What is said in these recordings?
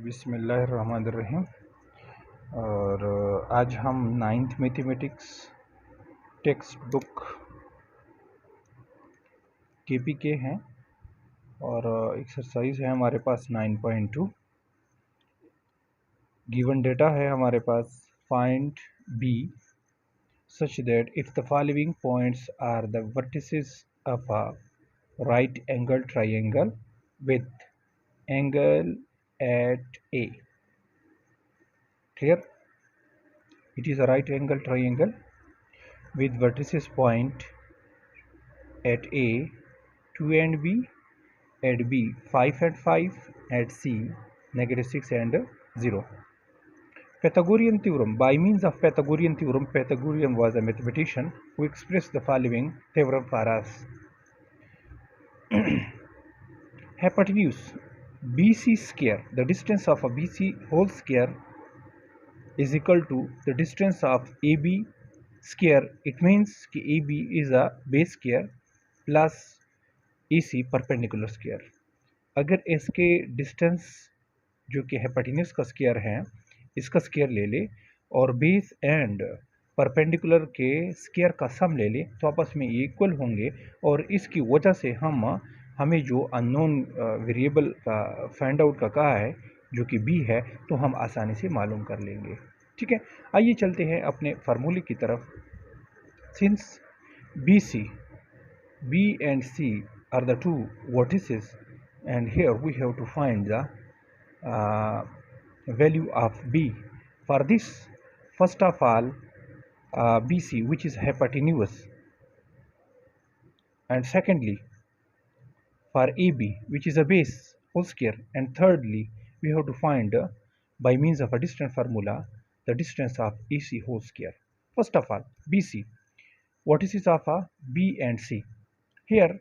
बिस्मिल्लाहिर्रहमानिर्रहीम। और आज हम 9th mathematics text book K.P.K हैं और एक्सरसाइज है हमारे पास 9.2। गिवन डेटा है हमारे पास find B such that if the following points are the vertices of a right angle triangle with angle at A. Clear? It is a right angle triangle with vertices point at A 2 and B, at B 5 and 5, at C -6 and 0. Pythagorean theorem. By means of Pythagorean theorem, Pythagorean was a mathematician who expressed the following theorem for us. Hypotenuse BC square, the distance of a BC whole square is equal to the distance of AB square. It means कि AB is a base square plus AC perpendicular square. अगर इसके distance जो कि hypotenuse का square है इसका square ले ले और बेस एंड परपेंडिकुलर के स्क्वायर का सम ले ले तो आपस में इक्वल होंगे और इसकी वजह से हमें जो अननोन वेरिएबल का फाइंड आउट का कहा है जो कि बी है तो हम आसानी से मालूम कर लेंगे। ठीक है, आइए चलते हैं अपने फार्मूले की तरफ। Since B and C are the two vertices and here we have to find the value of B. For this, first of all, BC, which is hypotenuse, and secondly for AB, which is a base whole square, and thirdly we have to find by means of a distance formula the distance of AC whole square. First of all, BC, vertices of B and C. Here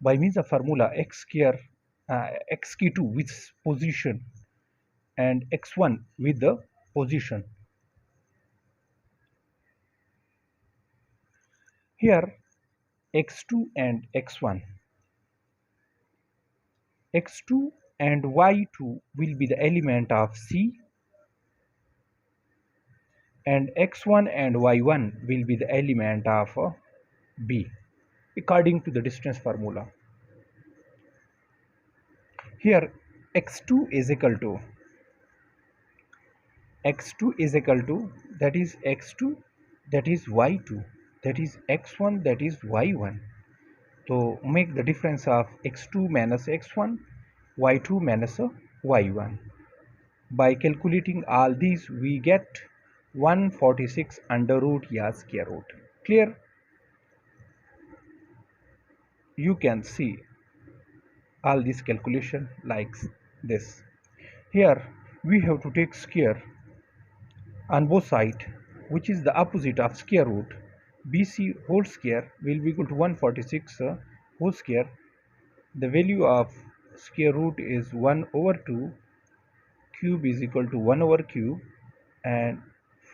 by means of formula x square, xk2 with position and x1 with the position. Here x2 and x1, x2 and y2 will be the element of C and x1 and y1 will be the element of B according to the distance formula. Here x2 is equal to that is x2, that is y2, that is x1, that is y1. So make the difference of x2 minus x1, y2 minus y1. By calculating all these we get 146 under root या square root. Clear? You can see all this calculation like this. Here we have to take square on both sides, which is the opposite of square root. BC whole square will be equal to 146 whole square. The value of square root is 1 over 2, cube is equal to 1 over cube, and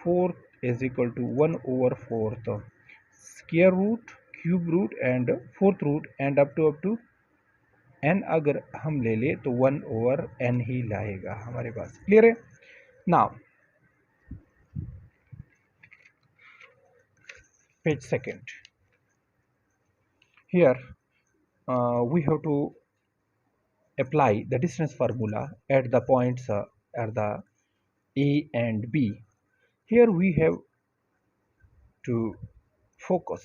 fourth is equal to 1 over fourth. Square root, cube root and fourth root and up to n अगर हम ले ले तो 1 over n ही लाएगा हमारे पास। Clear है? Now page second. Here we have to apply the distance formula at the points at the A and B. Here we have to focus.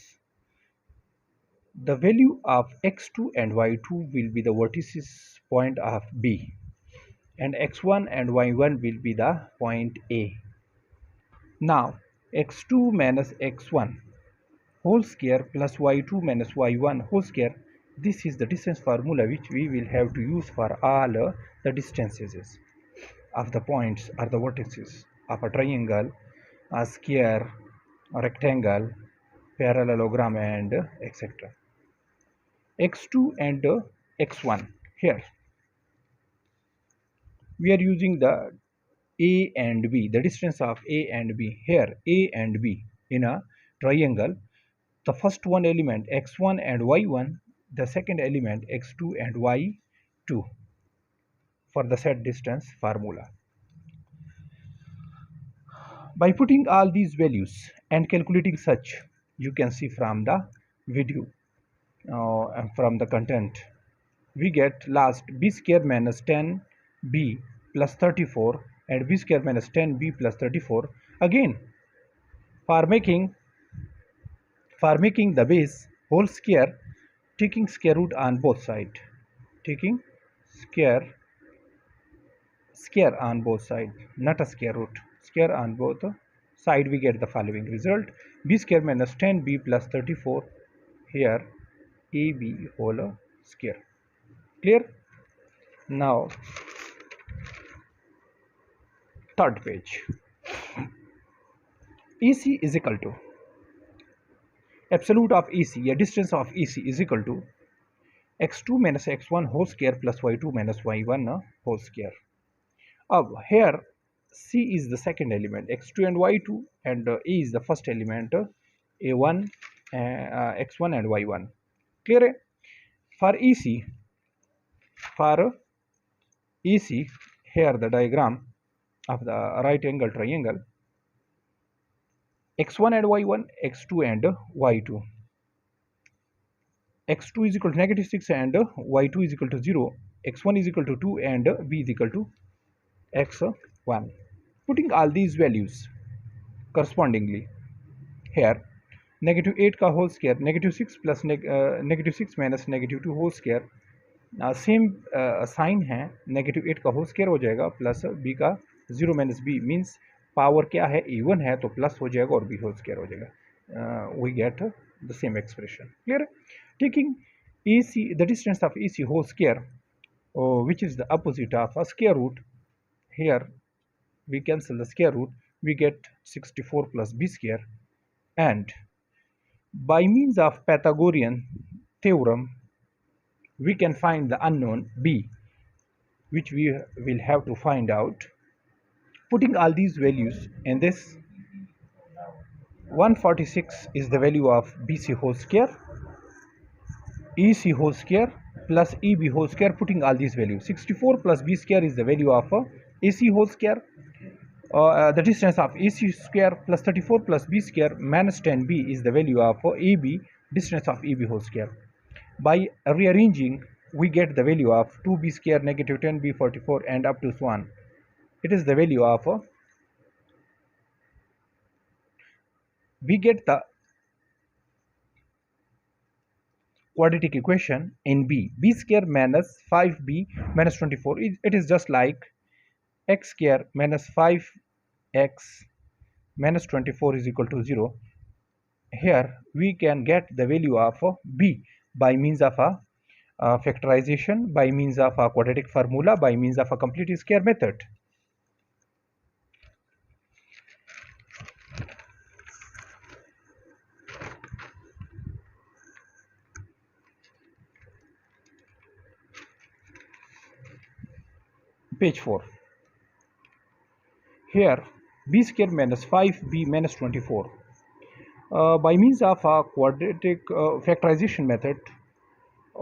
The value of x2 and y2 will be the vertices point of B and x1 and y1 will be the point A. Now x2 minus x1 whole square plus y2 minus y1 whole square, this is the distance formula which we will have to use for all the distances of the points or the vertices of a triangle, a square, a rectangle, parallelogram and etc. x2 and x1. Here we are using the A and B, the distance of A and B. Here A and B in a triangle, the first one element x1 and y1, the second element x2 and y2. for the set distance formula. By putting all these values and calculating such, you can see from the video and from the content, we get last b square minus 10b plus 34 and b square minus 10b plus 34. Again, for making the base whole square, taking square root on both sides, taking square on both sides, not a square root, square on both side, we get the following result: b square minus 10b plus 34, here ab whole square. Clear? Now third page, EC is equal to absolute of EC, a distance of EC is equal to x2 minus x1 whole square plus y2 minus y1 whole square. Here C is the second element, x2 and y2, and A is the first element, a1, x1 and y1. Clear? For EC, here the diagram of the right angle triangle, x1 and y1, x2 and y2. x2 is equal to negative 6 and y2 is equal to 0, x1 is equal to 2 and b is equal to x1. Putting all these values correspondingly, here negative 8 का whole square, negative 6 plus negative 6 minus negative 2 whole square, same sign है, negative 8 का whole square हो जाएगा plus b का 0 minus B means power क्या है, even है तो प्लस हो जाएगा और b होल स्क्वायर हो जाएगा. We get the same expression. Clear? Taking EC, the distance of EC whole square, which is the opposite of a square root, here we cancel the square root, we get 64 plus b square, and by means of Pythagorean theorem we can find the unknown b, which we will have to find out. Putting all these values in this, 146 is the value of BC whole square, EC whole square plus EB whole square. Putting all these values, 64 plus b square is the value of AC whole square, the distance of AC square plus 34 plus b square minus 10b is the value of AB, distance of EB whole square. By rearranging, we get the value of 2b square negative 10b 44 and up to so on. It is the value of we get the quadratic equation in b square minus 5b minus 24. It is just like x square minus 5x minus 24 is equal to 0. Here we can get the value of b by means of a factorization, by means of a quadratic formula, by means of a complete square method. Page 4. Here b square minus 5b minus 24. By means of a quadratic factorization method,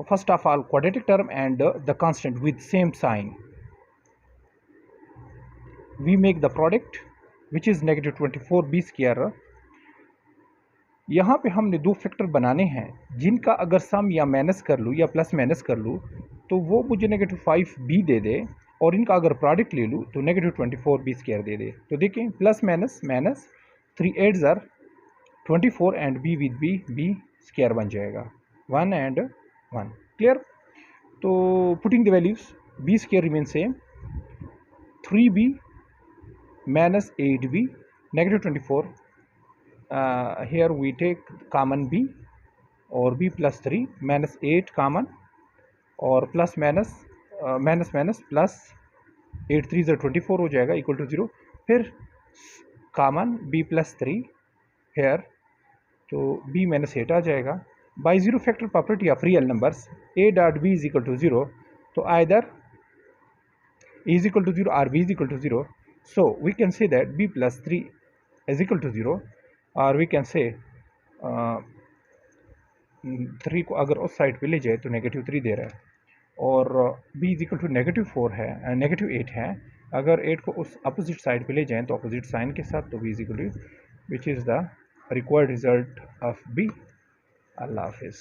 first of all quadratic term and the constant with same sign, we make the product which is negative 24 b square. यहाँ पे हमने दो factor बनाने हैं जिनका अगर सम या minus कर लूँ या प्लस माइनस कर लूँ तो वो मुझे नेगेटिव 5b दे दे, और इनका अगर प्रोडक्ट ले लूँ तो नेगेटिव 24 b स्क्वायर दे दे. तो देखें plus minus minus 3 8 are 24 and b with b square बन जाएगा 1 एंड 1. क्लियर? तो putting the values, b square remain same, 3b minus 8b negative 24. Here we take common b और b plus 3 minus 8 common और plus minus minus minus plus 8 3 24 हो जाएगा equal to 0. फिर common b plus 3 hair, तो b minus 8 आ जाएगा. By zero factor property of real numbers a dot b is equal to 0, तो either a is equal to 0 or b is equal to 0. So we can say that b plus 3 is equal to 0, or we can say 3 को अगर उस side पे ले जाए तो negative 3 दे रहा है. और b इज इक्वल टू -4 है, -8 है। अगर 8 को उस अपोजिट साइड पे ले जाएं तो अपोजिट साइन के साथ, तो b is equal to which is the required result of b। Allah हाफिज़।